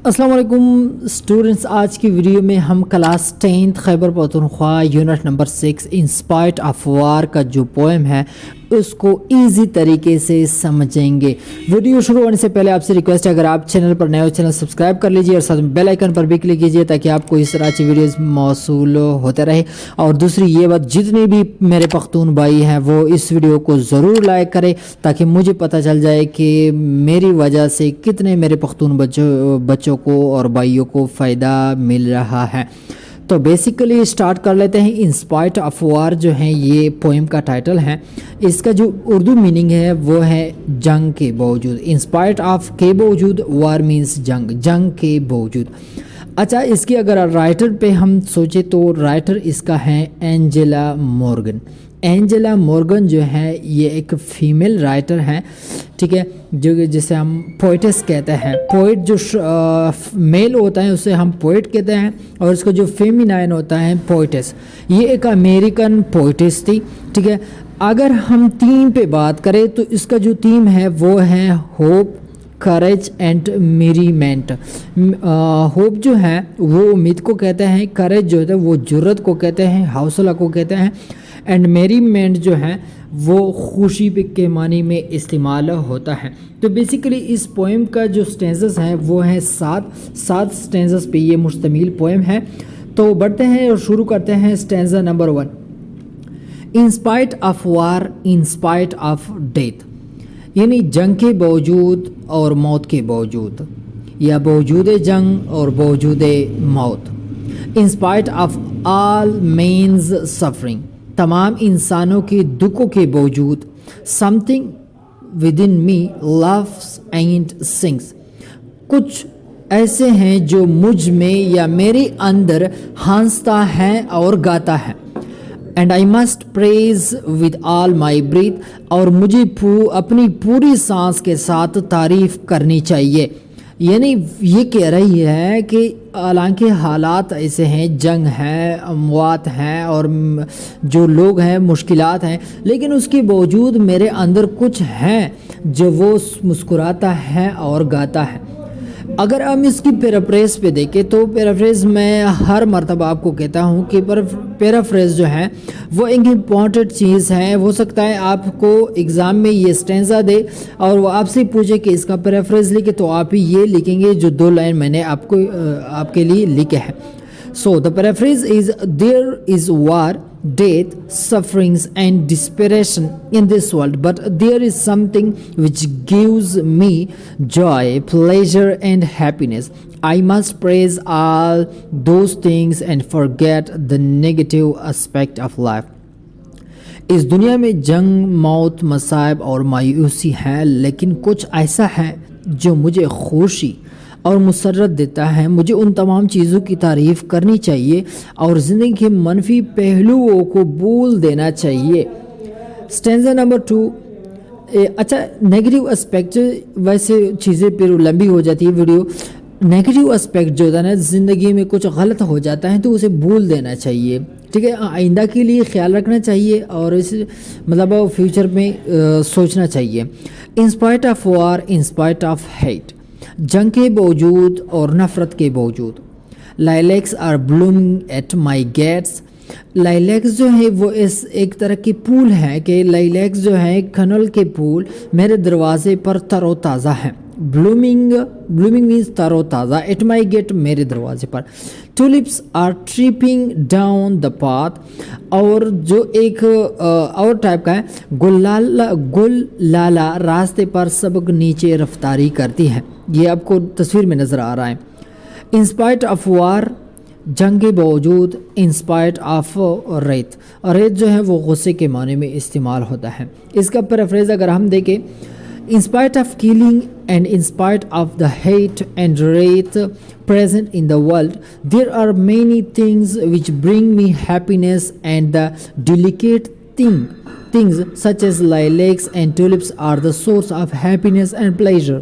अस्सलाम वालेकुम स्टूडेंट्स, आज की वीडियो में हम class 10th Khyber Pakhtunkhwa unit number 6 in spite of वार का जो पोएम है उसको इजी तरीके से समझेंगे। वीडियो शुरू होने से पहले आपसे रिक्वेस्ट है, अगर आप चैनल पर नए हो चैनल सब्सक्राइब कर लीजिए और साथ में बेल आइकन पर भी क्लिक कीजिए ताकि आपको इस तरह की वीडियोस मौसूल होते रहे। और दूसरी ये बात, जितने भी मेरे पख्तून भाई हैं वो इस वीडियो को ज़रूर लाइक करें ताकि मुझे पता चल जाए कि मेरी वजह से कितने मेरे पख्तून बच्चों को और भाइयों को फ़ायदा मिल रहा है। तो बेसिकली स्टार्ट कर लेते हैं। इंस्पाइट ऑफ वार जो है ये पोएम का टाइटल है। इसका जो उर्दू मीनिंग है वो है जंग के बावजूद। इंस्पाइट ऑफ के बावजूद, वार मीन्स जंग, जंग के बावजूद। अच्छा, इसकी अगर राइटर पे हम सोचे तो राइटर इसका है एंजेला मॉर्गन। एंजेला मॉर्गन जो है ये एक फीमेल राइटर हैं, ठीक है, जो जिसे हम पोइटेस कहते हैं। पोइट जो मेल होता है उसे हम पोइट कहते हैं और इसका जो फेमिनाइन होता है पोइटेस। ये एक अमेरिकन पोइटेस थी, ठीक है। अगर हम थीम पे बात करें तो इसका जो थीम है वो है होप, करेज एंड मेरीमेंट। होप जो है वो उम्मीद को कहते हैं, करेज जो है वो जुर्रत को कहते हैं, हौसला को कहते हैं, एंड मेरीमेंट जो है वो खुशी के मानी में इस्तेमाल होता है। तो बेसिकली इस पोएम का जो स्टेंजेस हैं वो हैं सात स्टेंजेस पे ये मुश्तमिल पोएम है। तो बढ़ते हैं और शुरू करते हैं stanza number 1। In spite of war, in spite of death, यानी जंग के बावजूद और मौत के बावजूद, या बावजूद जंग और बावजूद मौत। In spite of all men's suffering, तमाम इंसानों के दुखों के बावजूद। Something within me loves and sings, कुछ ऐसे हैं जो मुझ में या मेरे अंदर हंसता है और गाता है। And I must praise with all my breath, और मुझे अपनी पूरी सांस के साथ तारीफ करनी चाहिए। यानी ये कह रही है कि हालांकि हालात ऐसे हैं, जंग है, अमवात हैं और जो लोग हैं मुश्किलात हैं, लेकिन उसके बावजूद मेरे अंदर कुछ है जो वो मुस्कुराता है और गाता है। अगर हम इसकी पैराफ्रेज पे देखें तो पैराफ्रेज मैं हर मर्तबा आपको कहता हूँ कि पैराफ्रेज जो है वो एक इम्पॉर्टेंट चीज़ है। हो सकता है आपको एग्ज़ाम में ये स्टेंजा दे और वो आपसे पूछे कि इसका पैराफ्रेज लिखे, तो आप ही ये लिखेंगे जो 2 लाइन मैंने आपके लिए लिखे हैं। So the paraphrase is, there is war, death, sufferings and desperation in this world, but there is something which gives me joy, pleasure and happiness. I must praise all those things and forget the negative aspect of life. इस दुनिया में जंग, मौत, मसाइब और मायूसी है, लेकिन कुछ ऐसा है जो मुझे खुशी और मुसर्रत देता है। मुझे उन तमाम चीज़ों की तारीफ़ करनी चाहिए और ज़िंदगी के मनफी पहलुओं को भूल देना चाहिए। Stanza number 2। अच्छा, नेगेटिव एस्पेक्ट, वैसे चीज़ें फिर लंबी हो जाती है वीडियो। नेगेटिव एस्पेक्ट जो होता है ना, ज़िंदगी में कुछ गलत हो जाता है तो उसे भूल देना चाहिए, ठीक है। आइंदा के लिए ख्याल रखना चाहिए और इस मतलब फ्यूचर में सोचना चाहिए। In spite of war, in spite of hate, जंग के बावजूद और नफ़रत के बावजूद। Lilacs are blooming at my gates. Lilacs जो है वो इस एक तरह के फूल है कि लाइलैक्स जो है कनल के फूल मेरे दरवाजे पर तरोताज़ा हैं। ब्लूमिंग मीन्स तरोताज़ा, एट माई गेट मेरे दरवाजे पर। Tulips are tripping down the path, और जो एक और टाइप का है, गुल लाला रास्ते पर सबक नीचे रफ्तारी करती है। ये आपको तस्वीर में नज़र आ रहा है। इंस्पाइट ऑफ वार, जंग के बावजूद। इंस्पाइट ऑफ रेत, रेत जो है वो गुस्से के माने में इस्तेमाल होता है। इसका पैराफ्रेज अगर हम देखें, in spite of killing and in spite of the hate and wrath present in the world, there are many things which bring me happiness, and the delicate things such as lilacs and tulips are the source of happiness and pleasure.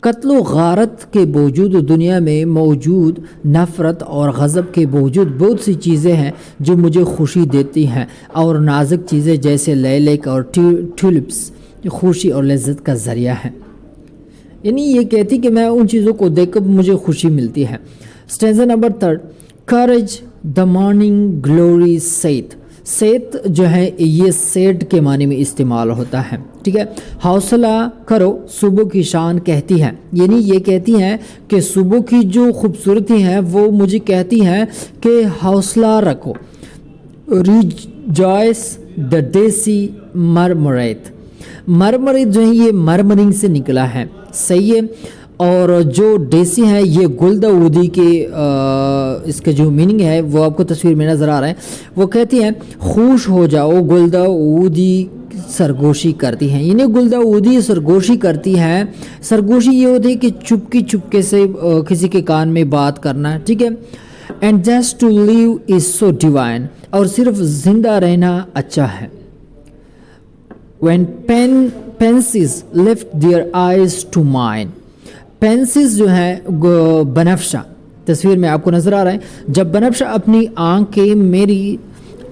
कत्लो गारत के बावजूद दुनिया में मौजूद नफ़रत और गज़ब के बावजूद बहुत सी चीज़ें हैं जो मुझे खुशी देती हैं, और नाजुक चीज़ें जैसे लाइलैक और ट्यूलिप्स खुशी और लज्जत का ज़रिया है। यानी ये कहती कि मैं उन चीज़ों को देख कर मुझे खुशी मिलती है। Stanza number 3, courage the morning glory saith. Saith जो है ये सेड के मानी में इस्तेमाल होता है, ठीक है। हौसला करो सुबह की शान कहती है, यानी ये कहती हैं कि सुबह की जो खूबसूरती है वो मुझे कहती हैं कि हौसला रखो। रिजॉयस द देसी मरमरेट। मरमरेट जो है ये मरमरिंग से निकला है, सही है। और जो देसी है ये गुलदाउदी के इसके जो मीनिंग है वो आपको तस्वीर में नज़र आ रहा है। वो कहती हैं खुश हो जाओ गुलदाउदी सरगोशी करती हैं, यानी गुलदाउदी सरगोशी करती हैं। सरगोशी ये होती है कि चुपके से किसी के कान में बात करना, ठीक है। And just to live is so divine, और सिर्फ जिंदा रहना अच्छा है। When pansies lift their eyes to mine. Pansies जो है बनफ्शा, तस्वीर में आपको नज़र आ रहा है। जब बनफ्शा अपनी आंखें मेरी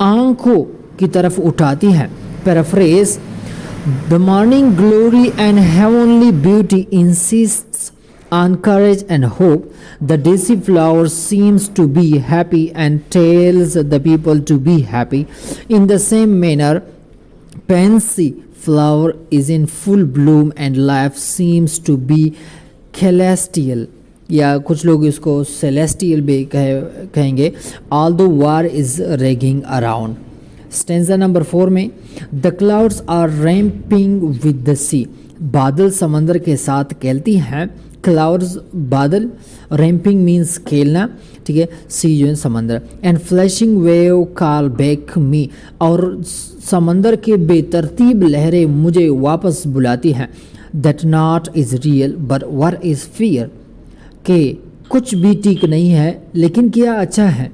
आंखों की तरफ उठाती है। Paraphrase, the morning glory and heavenly beauty इंसिस्ट्स on courage and hope. The daisy flower seems to be happy and tells the people to be happy. In the same manner, pansy flower is in full bloom and life seems to be celestial, या कुछ लोग इसको celestial भी कहेंगे, although war is raging around. Stanza number 4 में the clouds are ramping with the sea. बादल समंदर के साथ खेलती हैं। क्लाउड्स बादल, रैम्पिंग मीन्स खेलना, ठीक है। सी जो है समंदर। And flashing wave call back मी, और समंदर के बेतरतीब लहरें मुझे वापस बुलाती हैं। That not is real but were is fear, कि कुछ भी ठीक नहीं है लेकिन क्या अच्छा है।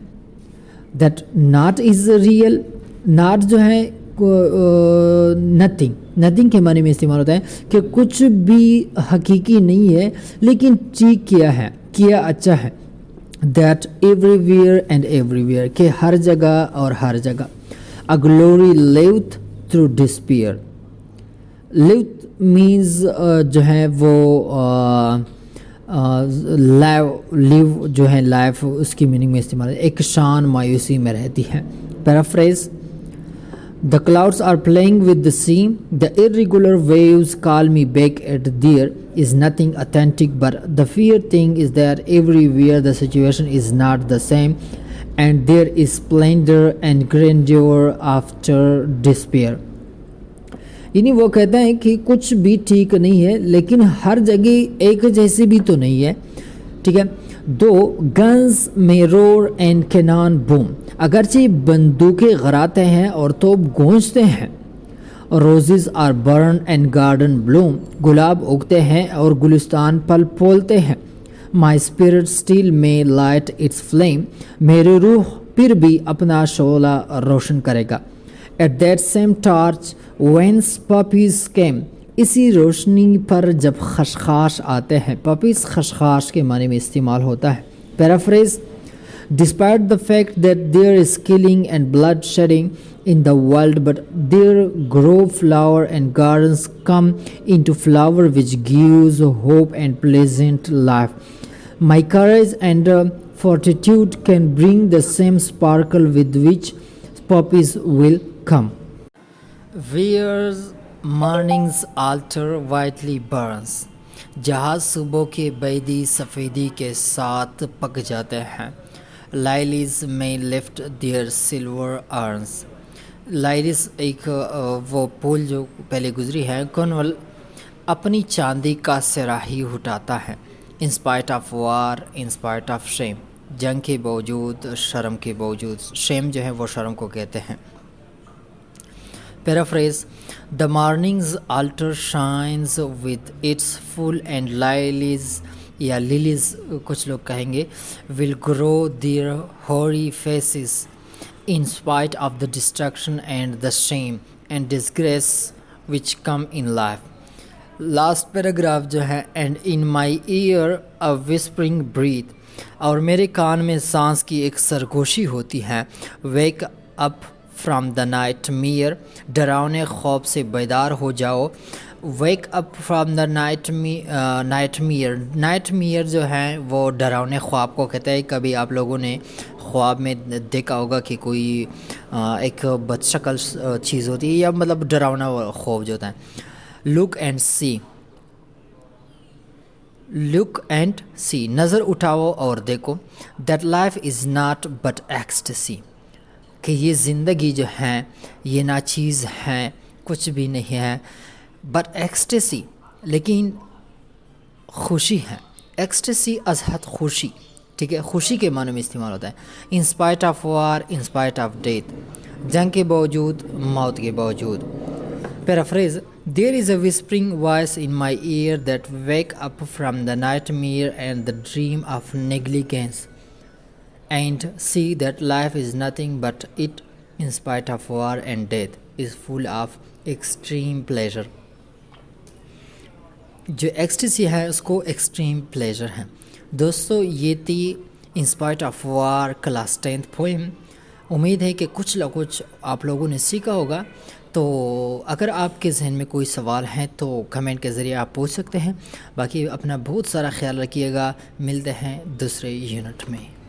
That not is real, not जो है नथिंग के माने में इस्तेमाल होता है कि कुछ भी हकीकी नहीं है लेकिन ठीक किया है, किया अच्छा है। दैट एवरीवेयर एंड एवरीवेयर, के हर जगह और हर जगह। A glory lived through despair. Lived means जो है वो लिव जो है लाइफ, उसकी मीनिंग में इस्तेमाल है। एक शान मायूसी में रहती है। Paraphrase, the clouds are playing with the sea, the irregular waves call me back at there is nothing authentic, but the fear thing is that everywhere the situation is not the same and there is splendor and grandeur after despair. यानी वो कहता है कि कुछ भी ठीक नहीं है लेकिन हर जगह एक जैसी भी तो नहीं है, ठीक है। दो गन्स में रोर एंड कैनन बूम, अगरचे बंदूकें गराते हैं और तोप गूंजते हैं। Roses are burn and garden bloom, गुलाब उगते हैं और गुलिस्तान पल पोलते हैं। My spirit still may light its flame, मेरी रूह फिर भी अपना शोला रोशन करेगा। At that same torch whence poppies came, इसी रोशनी पर जब खशखाश आते हैं। पपीज खशखाश के माने में इस्तेमाल होता है। Paraphrase, despite the fact that there is killing and bloodshedding in the world, but there grow flower and gardens come into flower which gives hope and pleasant life. My courage and fortitude can bring the same sparkle with which poppies will come. Where morning's altar whitely burns, जहाँ सुबह के बैदी सफ़ेदी के साथ पक जाते हैं। लाइलिस में lift there silver earns. लाइलिस एक वो पुल जो पहले गुजरी है, कॉर्नवल अपनी चांदी का सिराही उठाता है। In spite of war, in spite of shame, जंग के बावजूद, शर्म के बावजूद। शेम जो है वो शर्म को कहते हैं। Paraphrase, the morning's altar shines with its full and lilies, या लिलीज कुछ लोग कहेंगे, will grow their hoary faces in spite of the destruction and the shame and disgrace which come in life. Last paragraph जो है, and in my ear a whispering breath, और मेरे कान में सांस की एक सरगोशी होती है। Wake up from the nightmare, डरावने खौफ से बेदार हो जाओ। Wake up from the nightmare جو ہیں وہ ڈراؤنے خواب کو کہتے ہیں. کبھی آپ لوگوں نے خواب میں دیکھا ہوگا کہ کوئی ایک بد شکل چیز ہوتی ہے یا مطلب ڈراؤنا خوف جو ہوتا ہے. لک اینڈ سی نظر اٹھاؤ اور دیکھو. That life is not but ecstasy کہ یہ زندگی جو ہے یہ ناچیز ہیں, کچھ بھی نہیں ہے, بٹ ایکسٹیسی لیکن خوشی ہے. ایکسٹیسی از حد خوشی, ٹھیک ہے, خوشی کے معنی میں استعمال ہوتا ہے. In spite of war, in spite of death, جنگ کے باوجود, موت کے باوجود. Paraphrase, there is a whispering voice in my ear that wake up from the nightmare and the dream of negligence and see that life is nothing but it, in spite of war and death, is full of extreme pleasure. جو ecstasy ہے اس کو extreme pleasure ہے. دوستو یہ تھی in spite of war class 10th poem. امید ہے کہ کچھ نہ کچھ آپ لوگوں نے سیکھا ہوگا. تو اگر آپ کے ذہن میں کوئی سوال ہیں تو کمنٹ کے ذریعے آپ پوچھ سکتے ہیں. باقی اپنا بہت سارا خیال رکھیے گا. ملتے ہیں دوسرے یونٹ میں.